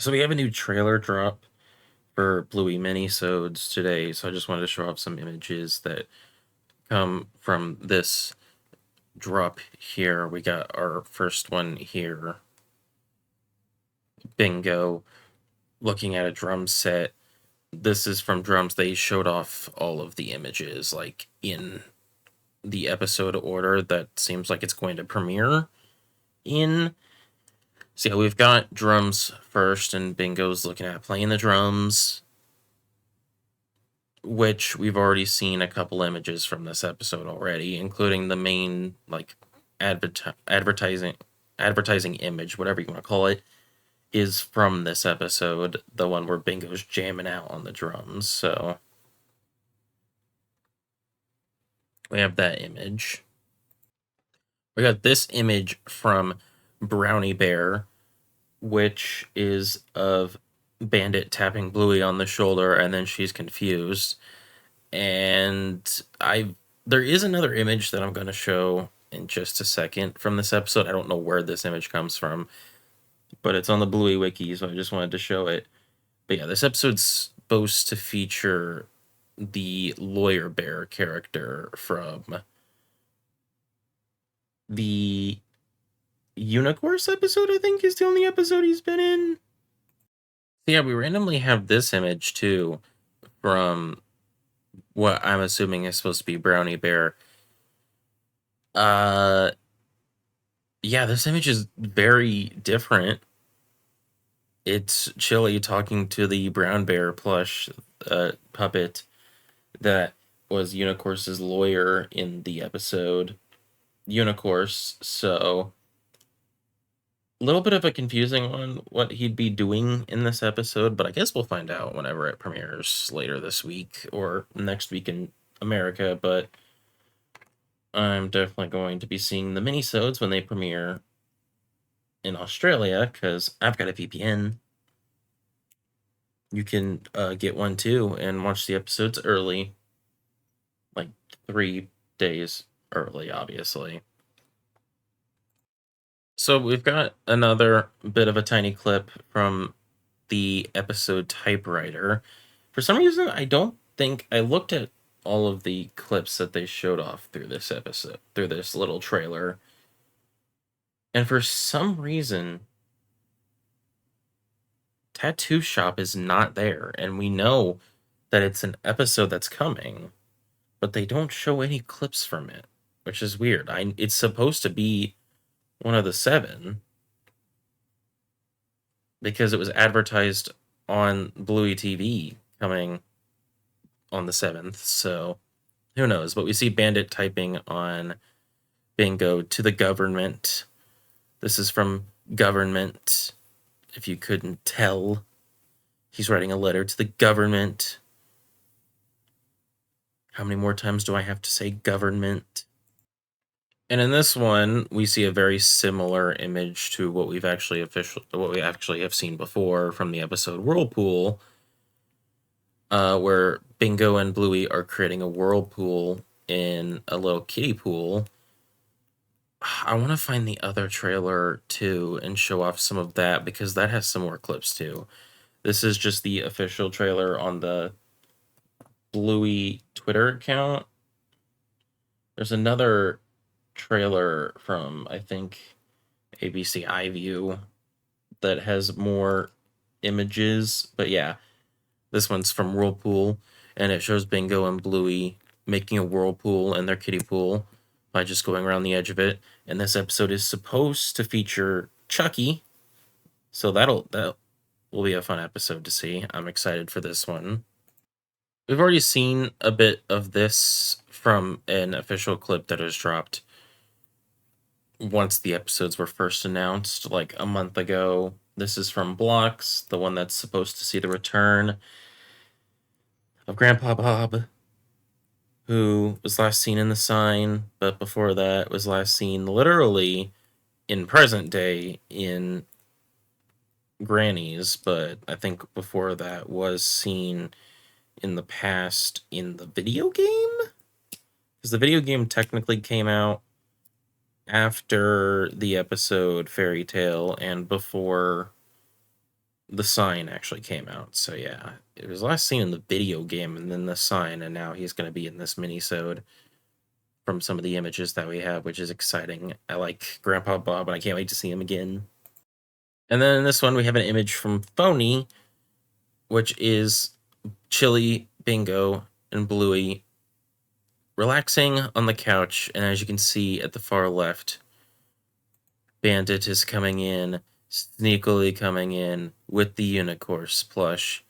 So we have a new trailer drop for Bluey Minisodes today, so I just wanted to show off some images that come from this drop here. We got our first one here. Bingo, looking at a drum set. This is from drums. They showed off all of the images, like, in the episode order that seems like it's going to premiere in. So yeah, we've got drums first, and Bingo's looking at playing the drums, which we've already seen a couple images from this episode already, including the main, like, advertising image, whatever you want to call it, is from this episode, the one where Bingo's jamming out on the drums. So we have that image. We got this image from Brownie Bear, which is of Bandit tapping Bluey on the shoulder, and then she's confused. And there is another image that I'm going to show in just a second from this episode. I don't know where this image comes from, but it's on the Bluey wiki, so I just wanted to show it. But yeah, this episode's supposed to feature the lawyer bear character from the Unicorse episode, I think is the only episode he's been in. So yeah, we randomly have this image too from what I'm assuming is supposed to be Brownie Bear. Yeah, this image is very different. It's Chili talking to the brown bear plush puppet that was Unicorse's lawyer in the episode Unicorse. So a little bit of a confusing one, what he'd be doing in this episode, but I guess we'll find out whenever it premieres later this week or next week in America. But I'm definitely going to be seeing the minisodes when they premiere in Australia, because I've got a VPN. You can get one too and watch the episodes early, like 3 days early, obviously. So we've got another bit of a tiny clip from the episode Typewriter. For some reason, I don't think I looked at all of the clips that they showed off through this episode, through this little trailer. And for some reason, Tattoo Shop is not there. And we know that it's an episode that's coming, but they don't show any clips from it, which is weird. It's supposed to be one of the 7 because it was advertised on Bluey TV coming on the 7th. So who knows? But we see Bandit typing on Bingo to the government. This is from government. If you couldn't tell, he's writing a letter to the government. How many more times do I have to say government? And in this one, we see a very similar image to what we actually have seen before from the episode Whirlpool, where Bingo and Bluey are creating a whirlpool in a little kiddie pool. I want to find the other trailer too and show off some of that, because that has some more clips too. This is just the official trailer on the Bluey Twitter account. There's another trailer from, I think, ABC iView that has more images, but yeah, this one's from Whirlpool, and it shows Bingo and Bluey making a whirlpool in their kiddie pool by just going around the edge of it. And this episode is supposed to feature Chucky, so that will be a fun episode to see. I'm excited for this one. We've already seen a bit of this from an official clip that was dropped once the episodes were first announced, like a month ago. This is from Blocks, the one that's supposed to see the return of Grandpa Bob, who was last seen in the sign, but before that was last seen literally in present day in Granny's, but I think before that was seen in the past in the video game? Because the video game technically came out after the episode Fairy Tale and before the sign actually came out. So yeah, it was last seen in the video game and then the sign, and now he's going to be in this mini-sode from some of the images that we have, which is exciting. I like Grandpa Bob, and I can't wait to see him again. And then in this one, we have an image from Phony, which is Chili, Bingo, and Bluey relaxing on the couch. And as you can see at the far left, Bandit is coming in, sneakily coming in with the Unicorse plush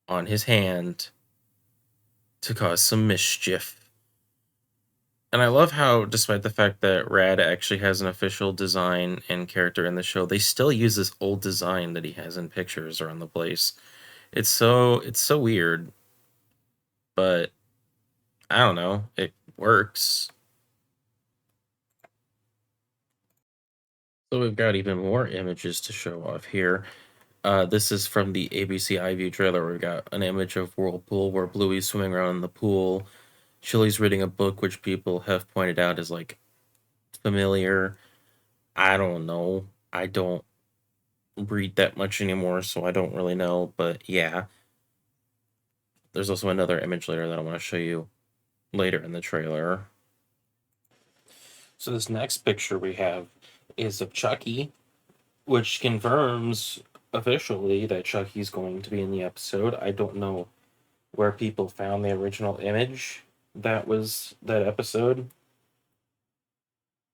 on his hand to cause some mischief. And I love how, despite the fact that Rad actually has an official design and character in the show, they still use this old design that he has in pictures around the place. It's so weird, but I don't know, it works. So we've got even more images to show off here. This is from the ABC iView trailer. We've got an image of Whirlpool where Bluey's swimming around in the pool. Chili's reading a book, which people have pointed out is like familiar. I don't know. I don't read that much anymore, so I don't really know. But yeah, there's also another image later that I want to show you later in the trailer. So this next picture we have is of Chucky, which confirms officially that Chucky's going to be in the episode. I don't know where people found the original image that was that episode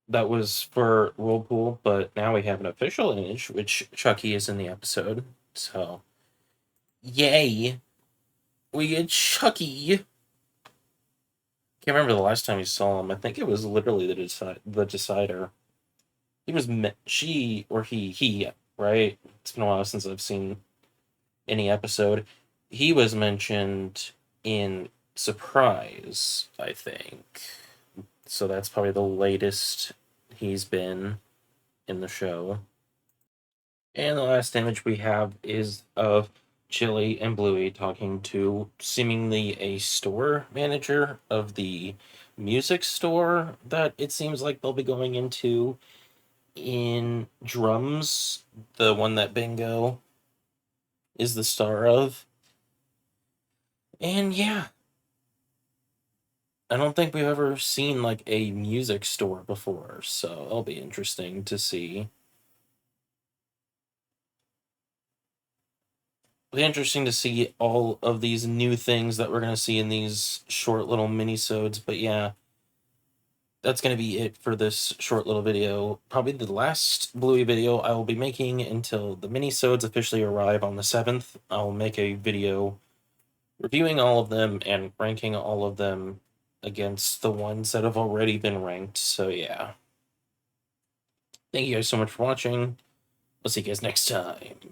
that was for Whirlpool, but now we have an official image, which Chucky is in the episode. So, yay! We get Chucky! Can't remember the last time you saw him. I think it was literally the Decider. He was she or he, right? It's been a while since I've seen any episode. He was mentioned in Surprise, I think. So that's probably the latest he's been in the show. And the last image we have is of Chili and Bluey talking to seemingly a store manager of the music store that it seems like they'll be going into in Drums, the one that Bingo is the star of. And yeah, I don't think we've ever seen like a music store before, so it'll be interesting to see. It'll be interesting to see all of these new things that we're going to see in these short little mini-sodes, but yeah, that's going to be it for this short little video. Probably the last Bluey video I will be making until the mini-sodes officially arrive on the 7th. I'll make a video reviewing all of them and ranking all of them against the ones that have already been ranked. So yeah. Thank you guys so much for watching. I'll see you guys next time.